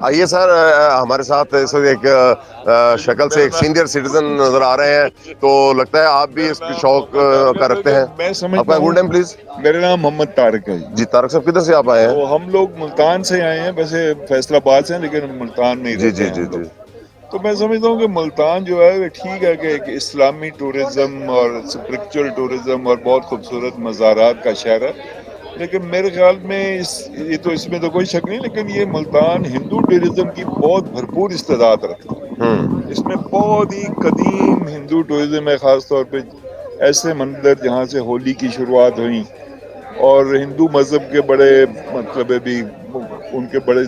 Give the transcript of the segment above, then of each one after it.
آئیے سر، ہمارے ساتھ اس وقت ایک شکل سے ایک سینئر سٹیزن نظر آ رہے ہیں، تو لگتا ہے آپ بھی اس شوق کا رکھتے ہیں. میں آپ کا سمجھتا گڈ ہوں، نیم پلیز. میرا نام محمد طارق ہے جی طارق صاحب، کدھر سے آپ آئے ہیں؟ تو ہم لوگ ملتان سے آئے ہیں، ویسے فیصل آباد سے ہیں لیکن ملتان میں ہی جی رہتے جی ہیں جی ہم جی. لوگ. تو میں سمجھتا ہوں کہ ملتان جو ہے ٹھیک ہے، کہ ایک اسلامی ٹورزم اور اسپرچل ٹورزم اور بہت خوبصورت مزارات کا شہر ہے، لیکن میرے خیال میں اس میں تو کوئی شک نہیں، لیکن یہ ملتان ہندو ٹورزم کی بہت بھرپور استعداد رکھتا ہے. اس میں بہت ہی قدیم ہندو ٹورزم ہے، خاص طور پہ ایسے مندر جہاں سے ہولی کی شروعات ہوئی، اور ہندو مذہب کے بڑے مطلب بھی ان کے بڑے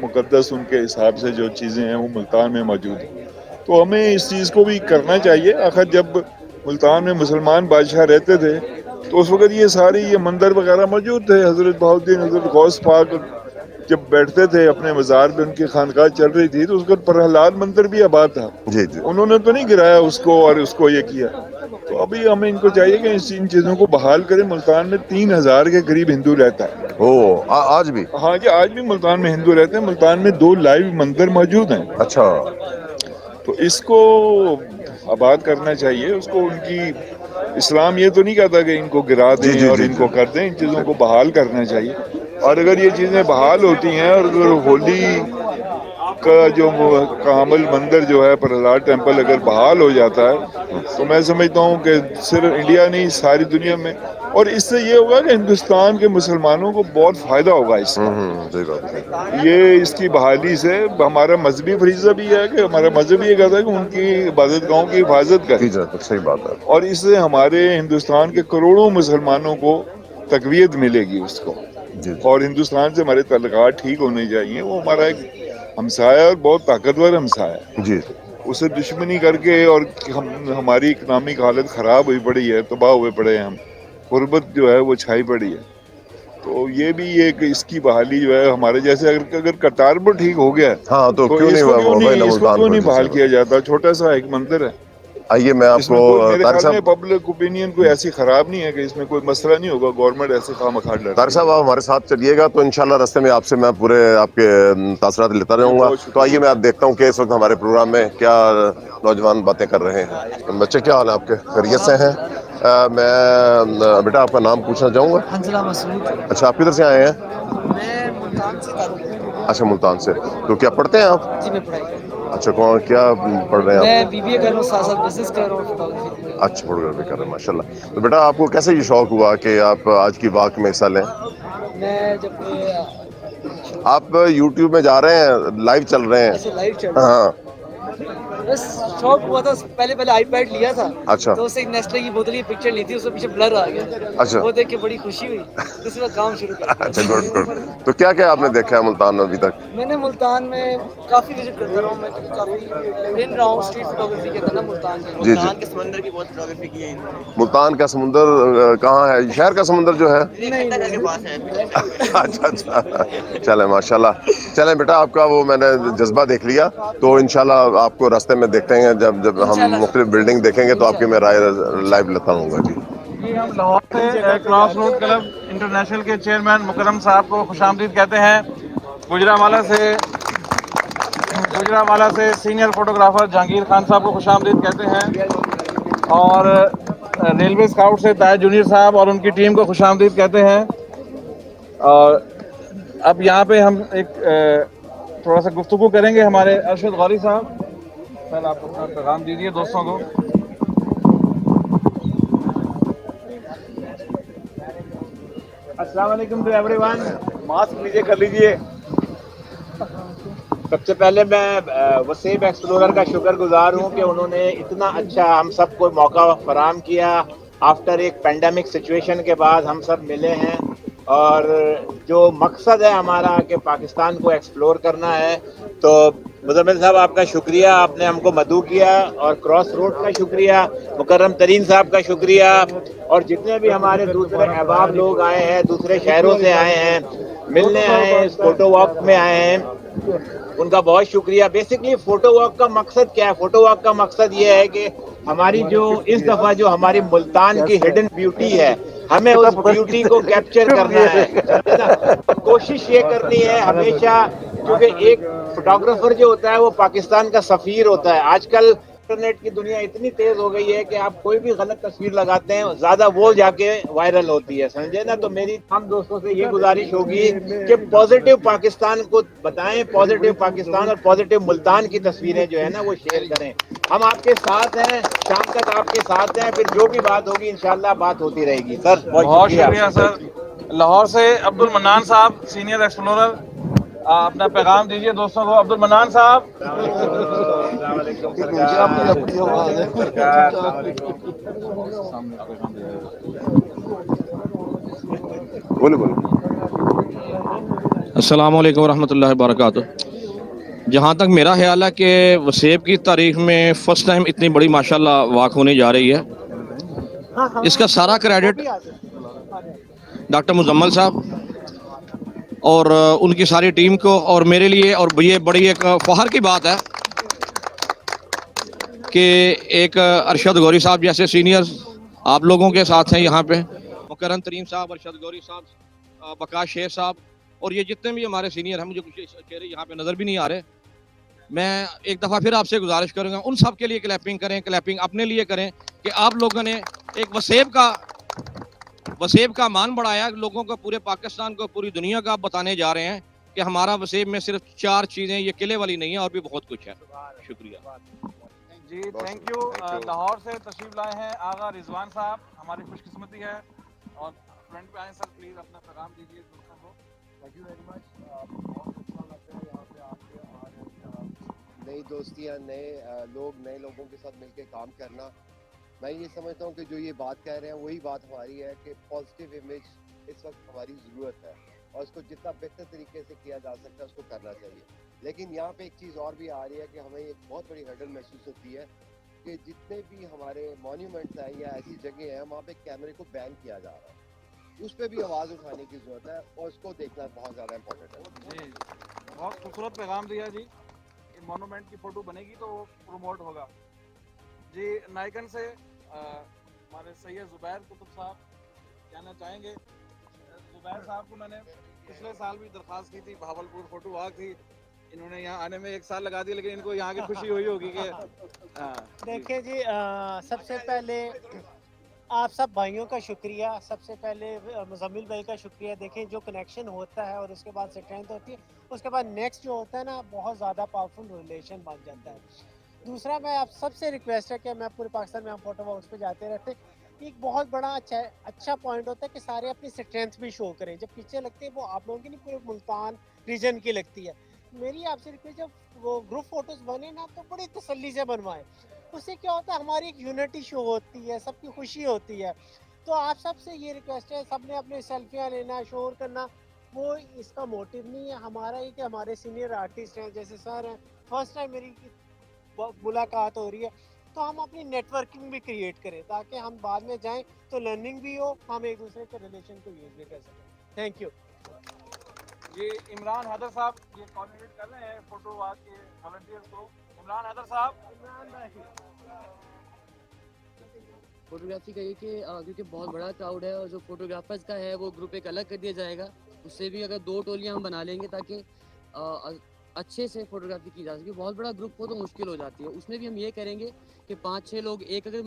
مقدس ان کے حساب سے جو چیزیں ہیں وہ ملتان میں موجود ہیں. تو ہمیں اس چیز کو بھی کرنا چاہیے. آخر جب ملتان میں مسلمان بادشاہ رہتے تھے تو اس وقت یہ ساری یہ مندر وغیرہ موجود تھے. حضرت بہاؤالدین، حضرت غوث پاک جب بیٹھتے تھے اپنے مزار پہ، ان کی خانقاہ چل رہی تھی، تو اس کا پرہلاد مندر بھی آباد تھا. جی جی. انہوں نے تو نہیں گرایا اس کو اور اس کو یہ کیا. تو ابھی ہمیں ان کو چاہیے کہ ان چیزوں کو بحال کریں. ملتان میں 3000 کے قریب ہندو رہتا ہے. آج بھی؟ ہاں جی، آج بھی ملتان میں ہندو رہتے ہیں. ملتان میں 2 لائیو مندر موجود ہیں. اچھا. تو اس کو آباد کرنا چاہیے. اس کو ان کی اسلام یہ تو نہیں کہتا کہ ان کو گرا جی دیں جی اور جی ان جی. کو کر دیں. ان چیزوں کو بحال کرنا چاہیے. اور اگر یہ چیزیں بحال ہوتی ہیں، اور اگر ہولی کا جو کامل مندر جو ہے پرہلاد ٹیمپل اگر بحال ہو جاتا ہے، تو میں سمجھتا ہوں کہ صرف انڈیا نہیں، ساری دنیا میں، اور اس سے یہ ہوگا کہ ہندوستان کے مسلمانوں کو بہت فائدہ ہوگا اس کا. صحیح بات ہے. یہ اس کی بحالی سے ہمارا مذہبی فریضہ بھی ہے کہ ہمارا مذہب یہ کہتا ہے کہ ان کی عبادت گاہوں کی حفاظت کرے. صحیح بات ہے. اور اس سے ہمارے ہندوستان کے کروڑوں مسلمانوں کو تقویت ملے گی اس کو. جی اور ہندوستان سے ہمارے تعلقات ٹھیک ہونے چاہیے. وہ ہمارا ایک ہمسایہ اور بہت طاقتور ہمسایہ ہے. جی. اسے دشمنی کر کے، اور ہماری اکنامک حالت خراب ہوئی پڑی ہے، تباہ ہوئے پڑے ہیں ہم، غربت جو ہے وہ چھائی پڑی ہے. تو یہ بھی ایک اس کی بحالی جو ہے ہمارے جیسے اگر کرتارپور ٹھیک ہو گیا ہاں تو کیوں اس نہیں کو بھائی اس کو ملتان کیوں نہیں جی بحال صحیح کیا بات. جاتا. چھوٹا سا ایک مندر ہے، آئیے میں آپ اس کو میں کوئی میرے طارق خیال میں صاحب. پبلک اوپینین کوئی ایسی خراب نہیں ہے کہ اس میں کوئی مسئلہ نہیں ہوگا. گورنمنٹ ایسے خواہ مخواہ طارق لڑتی صاحب ہے. آپ ہمارے ساتھ چلیے گا تو انشاءاللہ راستے میں آپ سے میں پورے آپ کے تاثرات لیتا جی رہوں گا. بہت تو آئیے شکریہ. میں آپ دیکھتا ہوں کہ اس وقت ہمارے پروگرام میں کیا نوجوان باتیں کر رہے ہیں. بچے کیا حال ہے آپ کے؟ خیریت سے ہیں؟ میں بیٹا آپ کا نام پوچھنا چاہوں گا. حنزلہ مسعود. اچھا، آپ کدھر سے آئے ہیں؟ میں ملتان سے تعلق رکھتا اچھا ملتان سے. تو کیا پڑھتے ہیں آپ؟ ہوں. جی میں پڑھائی کرتا اچھا، کیا پڑھ رہے ہوں. ہیں میں آپ؟ BBA کر رہا ہوں، ساتھ ساتھ بزنس کر رہا ہوں، فوٹوگرافی بھی کر رہا اچھا، فوٹوگرافی کر رہے ہیں، ماشاء اللہ. تو بیٹا آپ کو کیسے یہ شوق ہوا کہ آپ آج کی واک میں حصہ لیں؟ ہوں. میں جب آپ یوٹیوب میں جا رہے ہیں، لائیو چل رہے ہیں. ایسے لائیو چل رہا ہاں. بس شوق ہوا تھا. پہلے آئی پیڈ لیا تھا، اچھا تو اس سے ایک نیسلے کی بوتل کی پکچر لی تھی، اس میں پیچھے بلر آ گیا. اچھا. وہ دیکھ کے بڑی خوشی ہوئی، تو اس وقت کام شروع کر اچھا، دیا. Good good. تو کیا کیا آپ نے دیکھا ہے ملتان میں ابھی تک؟ میں نے ملتان میں کافی وزٹ کرتا رہا ہوں. میں کافی پھر رہا ہوں. اسٹریٹ فوٹوگرافی کہتا ہے نا ملتان کی. جی جی. ملتان کے سمندر کی بہت فوٹوگرافی کی ہے انہوں نے. ملتان کا سمندر کہاں ہے؟ شہر کا سمندر جو ہے؟ نہیں گھنٹہ گھر کے پاس ہے. اچھا اچھا. چلیں ماشاء اللہ. چلیں بیٹا، آپ کا وہ میں نے جذبہ دیکھ لیا. تو انشاءاللہ آپ کو راستے میں دیکھتے ہیں. جب ہم انشاءاللہ مختلف سر، بلڈنگ دیکھیں گے تو آپ کی میں رائے لائیو انشاءاللہ لیتا ہوں گا. جی. جی، ہم لاہور سے کراس روڈ کلب انٹرنیشنل کے چیئرمین مکرم صاحب کو خوش آمدید کہتے ہیں. گجرانوالہ سے سینئر فوٹوگرافر جہانگیر خان صاحب کو خوش آمدید کہتے ہیں. اور ریلوے اسکاؤٹ سے طاہر جونیئر صاحب اور ان کی ٹیم کو خوش آمدید کہتے ہیں. اور اب یہاں پہ ہم ایک تھوڑا سا گفتگو کریں گے. ہمارے ارشد غوری صاحب، پہلے آپ اپنا پیغام دیجیے دوستوں کو. السلام علیکم ٹو ایوری ون. ماسک نیچے کر لیجیے. سب سے پہلے میں وسیم ایکسپلورر کا شکر گزار ہوں کہ انہوں نے اتنا اچھا ہم سب کو موقع فراہم کیا. آفٹر ایک پینڈیمک سچویشن کے بعد ہم سب ملے ہیں، اور جو مقصد ہے ہمارا کہ پاکستان کو ایکسپلور کرنا ہے. تو مزمل صاحب آپ کا شکریہ، آپ نے ہم کو مدعو کیا. اور کراس روڈ کا شکریہ، مکرم ترین صاحب کا شکریہ، اور جتنے بھی ہمارے دوسرے احباب لوگ آئے ہیں، دوسرے شہروں سے آئے ہیں، ملنے آئے ہیں، اس فوٹو واک میں آئے ہیں، ان کا بہت شکریہ. بیسکلی فوٹو واک کا مقصد کیا ہے؟ فوٹو واک کا مقصد یہ ہے کہ ہماری جو اس دفعہ جو ہماری ملتان کی ہڈن بیوٹی ہے، ہمیں اس بیوٹی کو کیپچر کرنا ہے. کوشش یہ کرنی ہے ہمیشہ क्योंकि एक फोटोग्राफर जो होता है वो पाकिस्तान का सफ़ीर होता है। आजकल इंटरनेट की दुनिया इतनी तेज हो गई है कि आप कोई भी गलत तस्वीर लगाते हैं, ज्यादा वो जाके वायरल होती है, समझे ना। तो मेरी तमाम दोस्तों से ये गुजारिश होगी कि पॉजिटिव पाकिस्तान को बताएं, पॉजिटिव पाकिस्तान और पॉजिटिव मुल्तान की तस्वीरें जो है ना वो शेयर करें। हम आपके साथ हैं, शाम तक आपके साथ हैं, फिर जो भी बात होगी इंशाल्लाह बात होती रहेगी। सर बहुत शुक्रिया सर। लाहौर से अब्दुल मन्नान साहब, सीनियर एक्सप्लोरर, अपना पैगाम दीजिए दोस्तों को। अब्दुल मन्नान साहब। बोले बोले। अस्सलाम वालेकुम रहमतुल्लाहि वबरकातुह। जहाँ तक मेरा ख्याल है कि वसेब की तारीख में फ़र्स्ट टाइम इतनी बड़ी माशाल्लाह वाक़ होने जा रही है, इसका सारा क्रेडिट डॉक्टर मुजम्मल साहब और उनकी सारी टीम को और मेरे लिए, और ये बड़ी एक फ़ख्र की बात है कि एक अरशद गौरी साहब जैसे सीनियर आप लोगों के साथ हैं यहाँ पे, मुकर्रम तरीम साहब, अरशद गौरी साहब, बकाश शेर साहब और ये जितने भी हमारे सीनियर हैं, मुझे कुछ चेहरे यहाँ पे नज़र भी नहीं आ रहे। मैं एक दफ़ा फिर आपसे गुजारिश करूँगा उन सब के लिए क्लैपिंग करें, क्लैपिंग अपने लिए करें कि आप लोगों ने एक वसेब का मान बढ़ाया लोगों को, पूरे पाकिस्तान को, पूरी दुनिया का आप बताने जा रहे हैं कि हमारा वसेब में सिर्फ 4 चीज़ें, ये किले वाली नहीं है और भी बहुत कुछ है। शुक्रिया जी, थैंक यू। लाहौर से तशरीफ लाए हैं आगा रिजवान साहब, हमारी खुशकिस्मती है। और फ्रंट पे आए सर, प्लीज अपना पैगाम दीजिए दोस्तों को। Thank you very much. बहुत अच्छा लगता है यहाँ पे आके और नई दोस्तियाँ, नए लोग, नए लोगों के साथ मिलके काम करना। मैं ये समझता हूँ कि जो ये बात कह रहे हैं वही बात हमारी है कि पॉजिटिव इमेज इस वक्त हमारी ज़रूरत है और उसको जितना बेहतर तरीके से किया जा सकता है उसको करना चाहिए। लेकिन यहाँ पे एक चीज़ और भी आ रही है कि हमें एक बहुत बड़ी हर्डल महसूस होती है कि जितने भी हमारे मॉन्यूमेंट्स हैं या ऐसी जगह हैं वहाँ पे कैमरे को बैन किया जा रहा है, उस पर भी आवाज़ उठाने की ज़रूरत है और उसको देखना बहुत ज़्यादा इम्पोर्टेंट है। जी, बहुत खूबसूरत पैगाम दिया जी। मोनूमेंट की फ़ोटो बनेगी तो वो प्रमोट होगा जी। नाइकन से हमारे सैयद ज़ुबैर कुतुब साहब कहना चाहेंगे। ज़ुबैर साहब को मैंने पिछले साल भी दरख्वास्त की थी, भावलपुर फ़ोटो वॉक थी, इन्होंने यहाँ आने में 1 साल लगा दिया, लेकिन इनको यहाँ की खुशी हुई होगी कि देखिए जी, सबसे पहले आप सब भाइयों का शुक्रिया, सबसे पहले मुज़म्मिल भाई का शुक्रिया। देखें जो कनेक्शन होता है और उसके बाद स्ट्रेंथ होती है, उसके बाद नेक्स्ट जो होता है ना बहुत ज़्यादा पावरफुल रिलेशन बन जाता है। दूसरा, मैं आप सबसे रिक्वेस्ट है कि मैं पूरे पाकिस्तान में हम फोटो वॉक्स पे जाते रहते, एक बहुत बड़ा अच्छा पॉइंट होता है कि सारे अपनी स्ट्रेंथ भी शो करें। जब पीछे लगती है वो आप लोगों की नहीं, पूरे मुल्तान रीजन की लगती है। मेरी आपसे रिक्वेस्ट, जब वो ग्रुप फोटोज बने ना तो बड़ी तसल्ली से बनवाएं। उससे क्या होता है, हमारी एक यूनिटी शो होती है, सबकी खुशी होती है। तो आप सबसे ये रिक्वेस्ट है, सबने अपने सेल्फियाँ लेना, शोर करना, वो इसका मोटिव नहीं है। हमारा ये कि हमारे सीनियर आर्टिस्ट हैं, जैसे सर हैं, फर्स्ट टाइम मेरी मुलाकात हो रही है, तो हम अपनी नेटवर्किंग भी क्रिएट करें ताकि हम बाद में जाएं तो लर्निंग भी हो, हम एक दूसरे के रिलेशन को यूज़ भी कर सकें। थैंक यू ये इमरान हैदर साहब ये कोऑर्डिनेट कर रहे हैं फोटो वॉक के वॉलंटियर्स को। इमरान हैदर साहब। फोटोग्राफी का ये कि क्योंकि बहुत बड़ा क्राउड है और जो फोटोग्राफर्स का है वो ग्रुप एक अलग कर दिया जाएगा, उससे भी अगर 2 टोलियां हम बना लेंगे ताकि अच्छे से फोटोग्राफी की जा सके। बहुत बड़ा ग्रुप हो तो मुश्किल हो जाती है। उसमें भी हम ये करेंगे कि 5-6 लोग एक अगर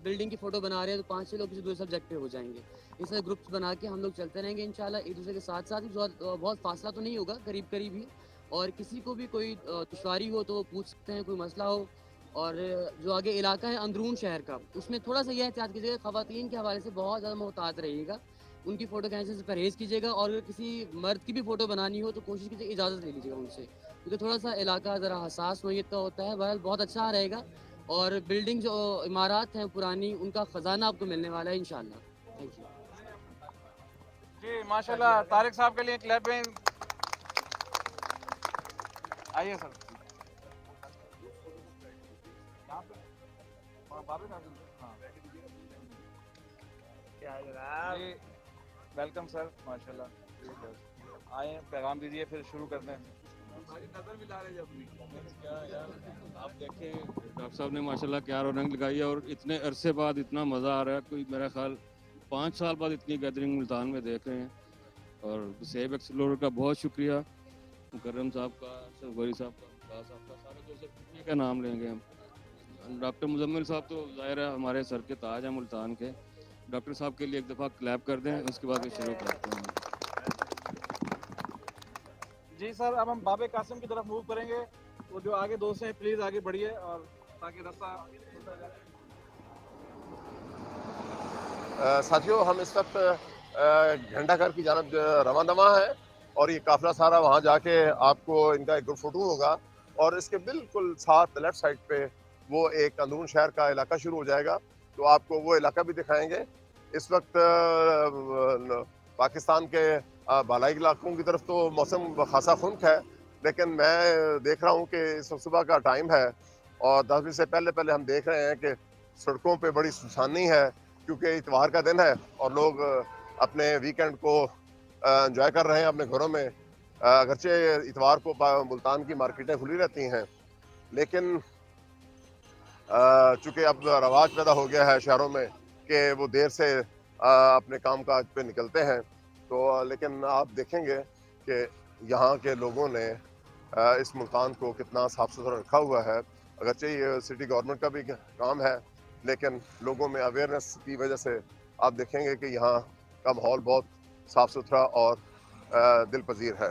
बिल्डिंग की फ़ोटो बना रहे हैं तो 5-6 लोग किसी दूसरे सब्जेक्ट पे हो जाएंगे। इस तरह ग्रुप्स बना के हम लोग चलते रहेंगे इंशाल्लाह, एक दूसरे के साथ साथ ही। बहुत फासला तो नहीं होगा, करीब करीब ही। और किसी को भी कोई दुश्वारी हो तो वो पूछ सकते हैं, कोई मसला हो। और जो आगे इलाका है अंदरून शहर का, उसमें थोड़ा सा यह एहतियात कीजिएगा, ख़वातीन के हवाले से बहुत ज़्यादा मोहतात रहिएगा, उनकी फ़ोटो खींचने से परहेज़ कीजिएगा। और अगर किसी मर्द की भी फ़ोटो बनानी हो तो कोशिश कीजिए इजाज़त ले लीजिएगा उनसे, क्योंकि थोड़ा सा इलाका ज़रा हसास नोयत का होता है। बहरहाल बहुत अच्छा रहेगा और बिल्डिंग जो इमारत हैं पुरानी, उनका ख़जाना आपको मिलने वाला है इंशाल्लाह। थैंक यू जी, माशाल्लाह। तारिक साहब के लिए क्लैपिंग। आइए सर। वेलकम सर, माशाल्लाह। आए पैगाम दीजिए, फिर शुरू करते हैं। आप देखें डॉक्टर साहब ने माशाल्लाह क्या रौनक लगाई है और इतने अरसे बाद इतना मज़ा आ रहा है। कोई मेरा ख्याल 5 साल बाद इतनी गैदरिंग मुल्तान में देख रहे हैं। और सेब एक्सप्लोरर का बहुत शुक्रिया मुकर्रम साहब का, अशरफ गौरी साहब का, मुमताज़ साहब का, सारे जो सब कितने का नाम लेंगे हम। डॉक्टर मुजम्मिल साहब तो ज़ाहिर है हमारे सर के ताज हैं मुल्तान के। डॉक्टर साहब के लिए एक दफ़ा क्लैप कर दें, उसके बाद फिर शुरू करते हैं। जी सर, अब हम बाबे कासिम की तरफ मूव करेंगे। वो जो आगे दोस्त हैं प्लीज़ आगे बढ़िए और ताकि रास्ता खुलता जाए। साथियों, हम इस वक्त घंटाघर की जानब रवाना दवा है और ये काफिला सारा वहाँ जाके आपको इनका एक ग्रुप फोटो होगा और इसके बिल्कुल साथ लेफ्ट साइड पे वो एक अंदरून शहर का इलाका शुरू हो जाएगा, तो आपको वो इलाका भी दिखाएंगे। इस वक्त पाकिस्तान के बालाई इलाकों की तरफ तो मौसम खासा खुनक है, लेकिन मैं देख रहा हूँ कि इस वक्त सुबह का टाइम है और 10 बजे से पहले हम देख रहे हैं कि सड़कों पे बड़ी सुनसानी है, क्योंकि इतवार का दिन है और लोग अपने वीकेंड को एंजॉय कर रहे हैं अपने घरों में। अगरचे इतवार को मुल्तान की मार्केटें खुली रहती हैं, लेकिन चूँकि अब रवाज पैदा हो गया है शहरों में कि वो देर से अपने काम काज पे निकलते हैं, तो लेकिन आप देखेंगे कि यहाँ के लोगों ने इस मुल्तान को कितना साफ़ सुथरा रखा हुआ है। अगरचे ये सिटी गवर्नमेंट का भी काम है, लेकिन लोगों में अवेयरनेस की वजह से आप देखेंगे कि यहाँ का माहौल बहुत साफ़ सुथरा और दिल पजीर है।